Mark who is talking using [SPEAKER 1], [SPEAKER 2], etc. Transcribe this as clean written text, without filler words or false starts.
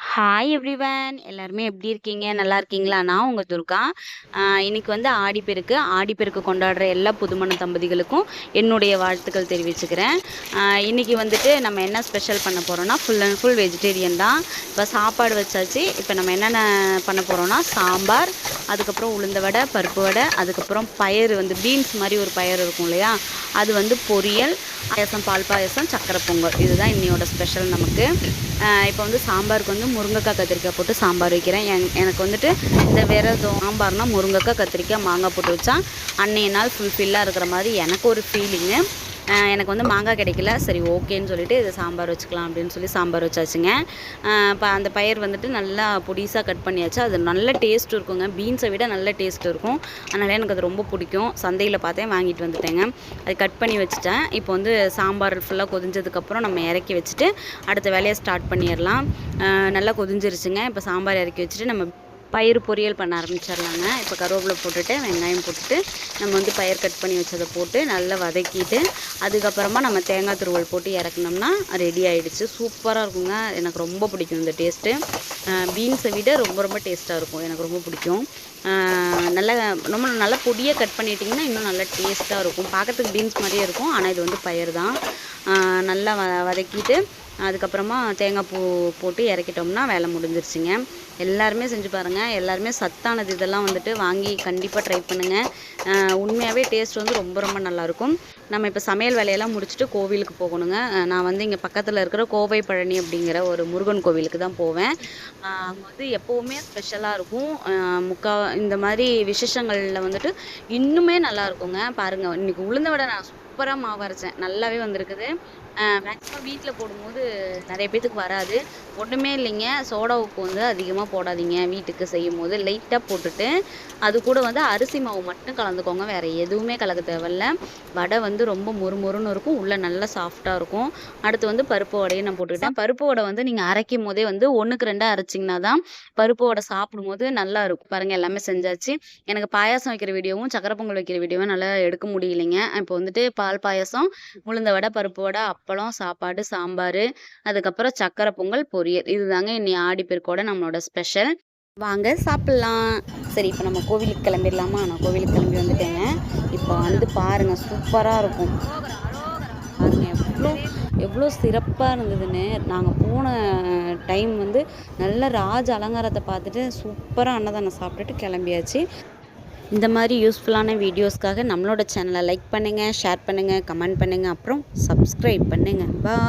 [SPEAKER 1] Hi everyone எல்லாருமே எப்படி இருக்கீங்க? நல்லா இருக்கீங்களா? நான் உங்க துர்கா. இன்னைக்கு வந்து ஆடிப்பெருக்கு. ஆடிப்பெருக்கு கொண்டாடுற எல்லா புதுமண தம்பதிகளுக்கும் என்னுடைய வாழ்த்துக்கள் தெரிவிச்சுக்கிறேன். இன்னைக்கு வந்துட்டு நம்ம என்ன ஸ்பெஷல் பண்ண போறோம்னா, ஃபுல் அண்ட் ஃபுல் வெஜிடேரியன் தான். இப்போ சாப்பாடு வச்சாச்சு. இப்போ நம்ம என்னென்ன பண்ண போறோம்னா, சாம்பார், அதுக்கப்புறம் உளுந்த வடை, பருப்பு வடை, அதுக்கப்புறம் பயறு வந்து பீன்ஸ் மாரி ஒரு பயறு இருக்கும் இல்லையா? அது வந்து பொரியல், பாயாசம், பால் பாயாசம், சர்க்கரை பொங்கல். இதுதான் இன்னையோட ஸ்பெஷல் நமக்கு. இப்போ வந்து சாம்பாருக்கு வந்து முருங்கைக்காய் கத்திரிக்காய் போட்டு சாம்பார் வைக்கிறேன். எனக்கு வந்துட்டு இந்த சாம்பார்னா முருங்கைக்காய் கத்திரிக்காய் மாங்காய் போட்டு வச்சா அன்னைய நாள் ஃபுல்ஃபில்லாக இருக்கிற மாதிரி எனக்கு ஒரு ஃபீலிங்கு. எனக்கு வந்து மாங்காய் கிடைக்கல, சரி ஓகேன்னு சொல்லிட்டு இதை சாம்பார் வச்சுக்கலாம் அப்படின்னு சொல்லி சாம்பார் வச்சாச்சுங்க. இப்போ அந்த பயிர் வந்துட்டு நல்லா பொடிசாக கட் பண்ணியாச்சு. அது நல்ல டேஸ்ட் இருக்குங்க, பீன்ஸை விட நல்ல டேஸ்ட் இருக்கும். அதனால் எனக்கு அது ரொம்ப பிடிக்கும். சந்தையில் பார்த்தேன், வாங்கிட்டு வந்துட்டேங்க. அது கட் பண்ணி வச்சுட்டேன். இப்போ வந்து சாம்பார் ஃபுல்லாக கொதிஞ்சதுக்கப்புறம் நம்ம இறக்கி வச்சுட்டு அடுத்த வேலையை ஸ்டார்ட் பண்ணிடலாம். நல்லா கொதிஞ்சிருச்சுங்க. இப்போ சாம்பார் இறக்கி வச்சுட்டு நம்ம பயிறு பொரியல் பண்ண ஆரம்பிச்சிடலாங்க. இப்போ கருவேப்பிலை போட்டுட்டு வெங்காயம் போட்டுட்டு நம்ம வந்து பயிர் கட் பண்ணி வச்சதை போட்டு நல்லா வதக்கிட்டு அதுக்கப்புறமா நம்ம தேங்காய் துருவல் போட்டு இறக்குனோம்னா ரெடி ஆகிடுச்சு. சூப்பராக இருக்குங்க. எனக்கு ரொம்ப பிடிக்கும் இந்த டேஸ்ட்டு. பீன்ஸை விட ரொம்ப ரொம்ப டேஸ்ட்டாக இருக்கும். எனக்கு ரொம்ப பிடிக்கும். நல்லா ரொம்ப நல்லா பொடியாக கட் பண்ணிட்டிங்கன்னா இன்னும் நல்லா டேஸ்ட்டாக இருக்கும். பார்க்கறதுக்கு பீன்ஸ் மாதிரியே இருக்கும், ஆனால் இது வந்து பயிர் தான். நல்லா வதக்கிட்டு அதுக்கப்புறமா தேங்காய் பூ போட்டு இறக்கிட்டோம்னா வேலை முடிஞ்சிருச்சுங்க. எல்லாருமே செஞ்சு பாருங்கள். எல்லாருமே சத்தானது இதெல்லாம் வந்துட்டு வாங்கி கண்டிப்பாக ட்ரை பண்ணுங்கள். உண்மையாகவே டேஸ்ட் வந்து ரொம்ப ரொம்ப நல்லாயிருக்கும். நம்ம இப்போ சமையல் வேலையெல்லாம் முடிச்சுட்டு கோவிலுக்கு போகணுங்க. நான் வந்து இங்கே பக்கத்தில் இருக்கிற கோவை பழனி அப்படிங்கிற ஒரு முருகன் கோவிலுக்கு தான் போவேன். அங்கே வந்து எப்போவுமே ஸ்பெஷலாக இருக்கும். இந்த மாதிரி விசேஷங்களில் வந்துட்டு இன்னுமே நல்லா இருக்குங்க. பாருங்கள், இன்றைக்கி உளுந்த வடை நான் சூப்பராக மாவு அரைச்சேன். நல்லாவே வந்திருக்குது. மேக்ஸிமம் வீட்டில் போடும்போது நிறைய பேத்துக்கு வராது. ஒன்றுமே இல்லைங்க, சோடா உப்பு வந்து அதிகமாக போடாதீங்க. வீட்டுக்கு செய்யும்போது லைட்டாக போட்டுட்டு அது கூட வந்து அரிசி மாவு மட்டும் கலந்துக்கோங்க. வேறு எதுவுமே கலக்க தேவையில்ல. வடை வந்து ரொம்ப மொறுமொறுன்னு இருக்கும், உள்ளே நல்லா சாஃப்டாக இருக்கும். அடுத்து வந்து பருப்பு வடையும் நான் போட்டுக்கிட்டேன். பருப்பு வடை வந்து நீங்கள் அரைக்கும் போதே வந்து 1க்கு 2 அரைச்சிங்கன்னா தான் பருப்பு வடை சாப்பிடும்போது நல்லா இருக்கும். பாருங்கள், எல்லாமே செஞ்சாச்சு. எனக்கு பாயாசம் வைக்கிற வீடியோவும் சக்கரை பொங்கல் வைக்கிற வீடியோவும் நல்லா எடுக்க முடியலைங்க. இப்போ வந்துட்டு பால் பாயாசம், உளுந்த வடை, பருப்பு வடை, அப்பளம், சாப்பாடு, சாம்பார், அதுக்கப்புறம் சக்கரை பொங்கல், பொரியல். இதுதாங்க இன்னி ஆடிப்பெருக்கோட நம்மளோட ஸ்பெஷல். வாங்க சாப்பிட்லாம். சரி, இப்போ நம்ம கோவிலுக்கு கிளம்பிடலாமா? நான் கோவிலுக்கு கிளம்பி வந்துட்டேங்க. இப்போ வந்து பாருங்கள், சூப்பராக இருக்கும். பாருங்கள் எவ்வளோ எவ்வளோ சிறப்பாக இருந்ததுன்னு. நாங்கள் போன டைம் வந்து நல்ல ராஜ அலங்காரத்தை பார்த்துட்டு சூப்பராக அன்னதானம் சாப்பிட்டுட்டு கிளம்பியாச்சு. இந்த மாதிரி யூஸ்ஃபுல்லான வீடியோஸ்க்காக நம்மளோட சேனலை லைக் பண்ணுங்கள், ஷேர் பண்ணுங்கள், கமெண்ட் பண்ணுங்கள், அப்புறம் சப்ஸ்கிரைப் பண்ணுங்கள். பாய்.